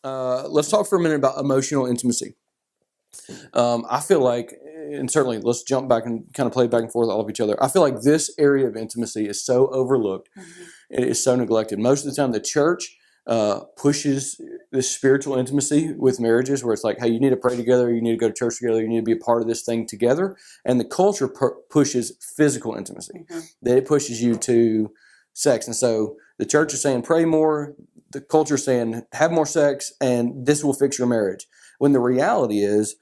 let's talk for a minute about emotional intimacy. I feel like, and certainly let's jump back and kind of play back and forth all of each other. I feel like this area of intimacy is so overlooked. Mm-hmm. It is so neglected. Most of the time, the church pushes this spiritual intimacy with marriages where it's like, hey, you need to pray together, you need to go to church together, you need to be a part of this thing together. And the culture pushes physical intimacy. Mm-hmm. That it pushes you to sex. And so the church is saying pray more, the culture is saying have more sex, and this will fix your marriage. When the reality is,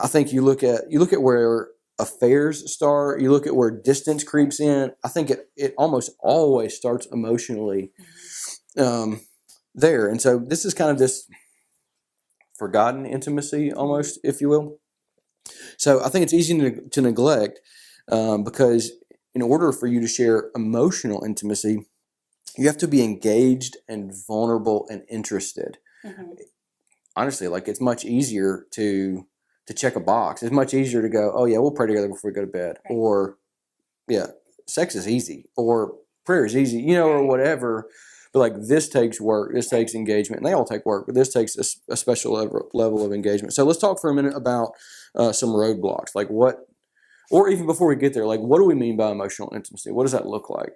I think you look at where affairs start, you look at where distance creeps in. I think it almost always starts emotionally there. And so this is kind of this forgotten intimacy almost, if you will. So I think it's easy to neglect because in order for you to share emotional intimacy, you have to be engaged and vulnerable and interested. Mm-hmm. Honestly, like it's much easier to check a box. It's much easier to go, oh yeah, we'll pray together before we go to bed. Right. Or yeah, sex is easy, or prayer is easy, or whatever. But like this takes work, this takes engagement, and they all take work, but this takes a special level of engagement. So let's talk for a minute about some roadblocks. Like what, or even before we get there, like what do we mean by emotional intimacy? What does that look like?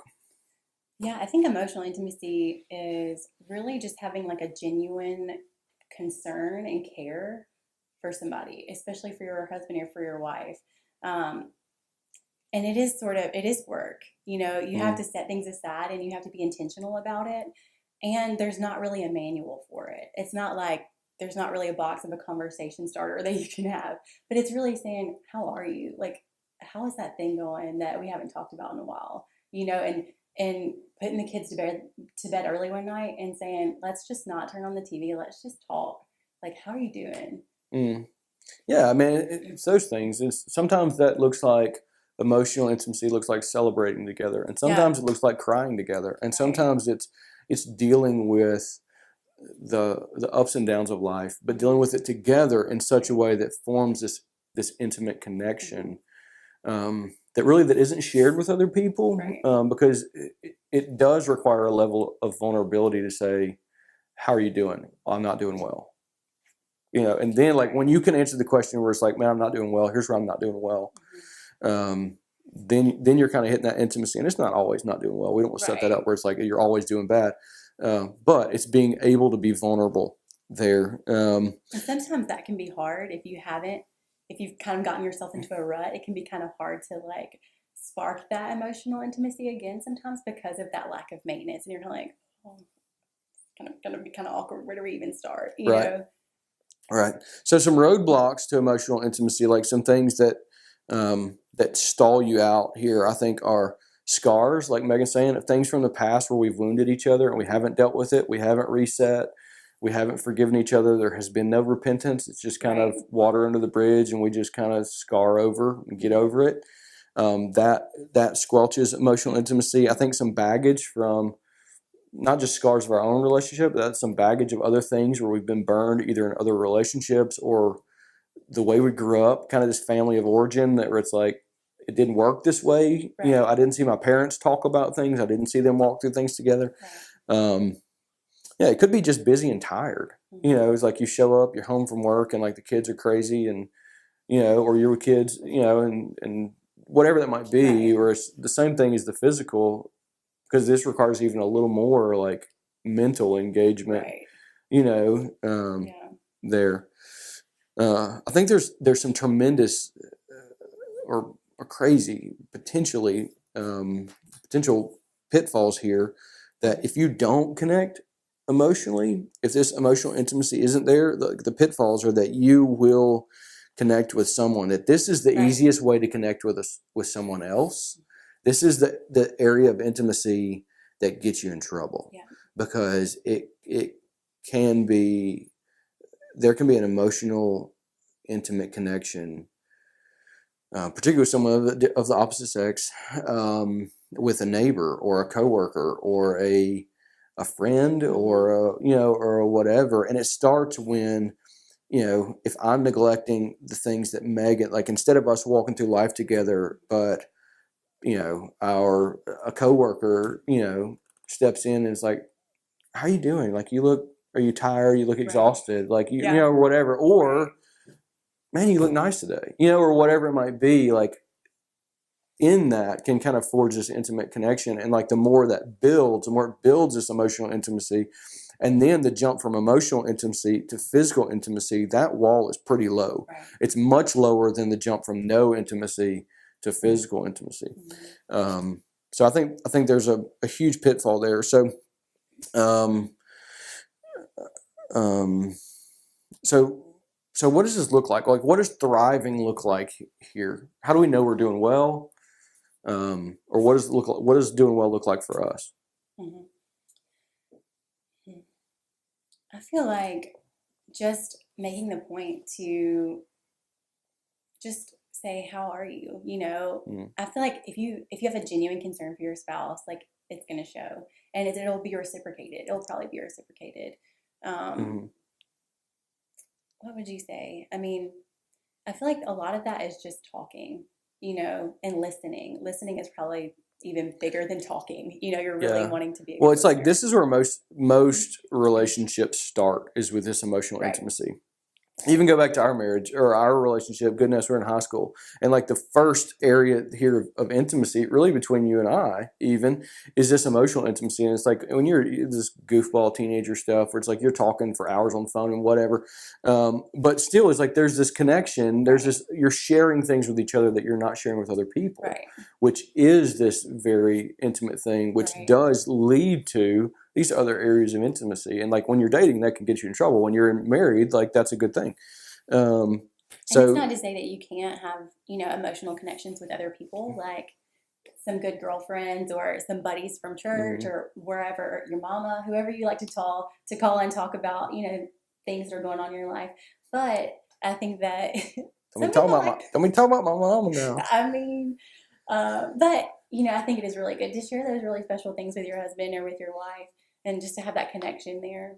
Yeah, I think emotional intimacy is really just having like a genuine concern and care for somebody, especially for your husband or for your wife. And it is work. You have to set things aside and you have to be intentional about it. And there's not really a manual for it. It's not like there's not really a box of a conversation starter that you can have, but it's really saying, how are you? Like, how is that thing going that we haven't talked about in a while? And putting the kids to bed early one night and saying, let's just not turn on the TV. Let's just talk. Like, how are you doing? Mm. Yeah, I mean, it's those things. Sometimes that looks like emotional intimacy looks like celebrating together, and sometimes it looks like crying together, and sometimes it's dealing with the ups and downs of life, but dealing with it together in such a way that forms this intimate connection that isn't shared with other people, because it does require a level of vulnerability to say, "How are you doing? I'm not doing well." And then like when you can answer the question where it's like, man, I'm not doing well. Here's where I'm not doing well. Then you're kind of hitting that intimacy, and it's not always not doing well. We don't want to set that up where it's like you're always doing bad, but it's being able to be vulnerable there. And sometimes that can be hard if you've kind of gotten yourself into a rut. It can be kind of hard to like spark that emotional intimacy again sometimes because of that lack of maintenance, and you're like, oh, it's kind of going to be kind of awkward. Where do we even start? You know? Right. So some roadblocks to emotional intimacy, like some things that that stall you out here, I think are scars, like Megan's saying, of things from the past where we've wounded each other and we haven't dealt with it. We haven't reset. We haven't forgiven each other. There has been no repentance. It's just kind of water under the bridge, and we just kind of scar over and get over it. That squelches emotional intimacy. I think some baggage from not just scars of our own relationship, but that's some baggage of other things where we've been burned either in other relationships or the way we grew up, kind of this family of origin that where it's like, it didn't work this way. I didn't see my parents talk about things. I didn't see them walk through things together. It could be just busy and tired. It's like you show up, you're home from work, and like the kids are crazy, and or you're with kids, and whatever that might be, or it's the same thing as the physical, because this requires even a little more like mental engagement, there. I think there's some tremendous or crazy potential pitfalls here that if you don't connect emotionally, if this emotional intimacy isn't there, the pitfalls are that you will connect with someone, that this is the easiest way to connect with someone else. This is the area of intimacy that gets you in trouble, because there can be an emotional, intimate connection, particularly with someone of the opposite sex, with a neighbor or a coworker or a friend or or whatever, and it starts when if I'm neglecting the things that Megan, like instead of us walking through life together, but a coworker, steps in and is like, how are you doing? Like, you look are you tired? You look Right. exhausted, like you Yeah. know, or whatever. Or Right. man, you look nice today, you know, or whatever it might be. Like in that can kind of forge this intimate connection, and like the more that builds, the more it builds this emotional intimacy, and then the jump from emotional intimacy to physical intimacy, that wall is pretty low. Right. It's much lower than the jump from no intimacy to physical intimacy. Mm-hmm. So I think there's a huge pitfall there. So um, so what does this look like? Like, what does thriving look like here? How do we know we're doing well? Or what does it look like? What does doing well look like for us? Mm-hmm. I feel like just making the point to just say, how are you? You know, I feel like if you have a genuine concern for your spouse, like it's going to show, and it'll be reciprocated. It'll probably be reciprocated. What would you say? I mean, I feel like a lot of that is just talking, you know, and listening. Listening is probably even bigger than talking. You know, you're really wanting to be a Well, good it's like listener. this is where most relationships start, is with this emotional Right. intimacy. Even go back to our marriage or our relationship. Goodness, we're in high school, and like the first area here of intimacy, really between you and I, even is this emotional intimacy. And it's like when you're this goofball teenager stuff, where it's like you're talking for hours on the phone and whatever, but still, it's like there's this connection. There's this, you're sharing things with each other that you're not sharing with other people, Right. which is this very intimate thing, which Right. does lead to these other areas of intimacy. And like when you're dating, that can get you in trouble. When you're married, like that's a good thing. And it's not to say that you can't have, you know, emotional connections with other people, like some good girlfriends or some buddies from church or wherever, your mama, whoever you like to call and talk about, you know, things that are going on in your life. But I think that don't talk about my mama now. I mean, but you know, I think it is really good to share those really special things with your husband or with your wife, and just to have that connection there.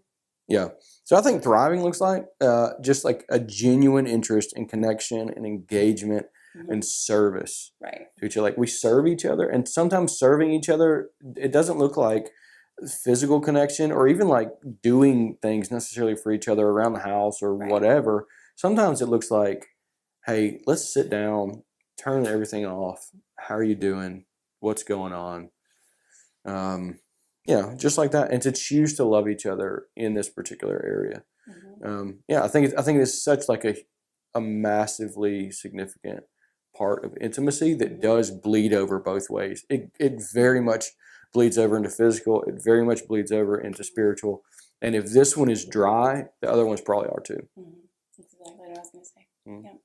Yeah. So I think thriving looks like just like a genuine interest in connection and engagement and service Right. to each other. Like we serve each other, and sometimes serving each other, it doesn't look like physical connection or even like doing things necessarily for each other around the house or whatever. Sometimes it looks like, hey, let's sit down, turn everything off. How are you doing? What's going on? Yeah, just like that, and to choose to love each other in this particular area. Yeah, I think it's such like a massively significant part of intimacy that does bleed over both ways. It very much bleeds over into physical. It very much bleeds over into spiritual. And if this one is dry, the other ones probably are too. That's exactly what I was going to say. Yeah.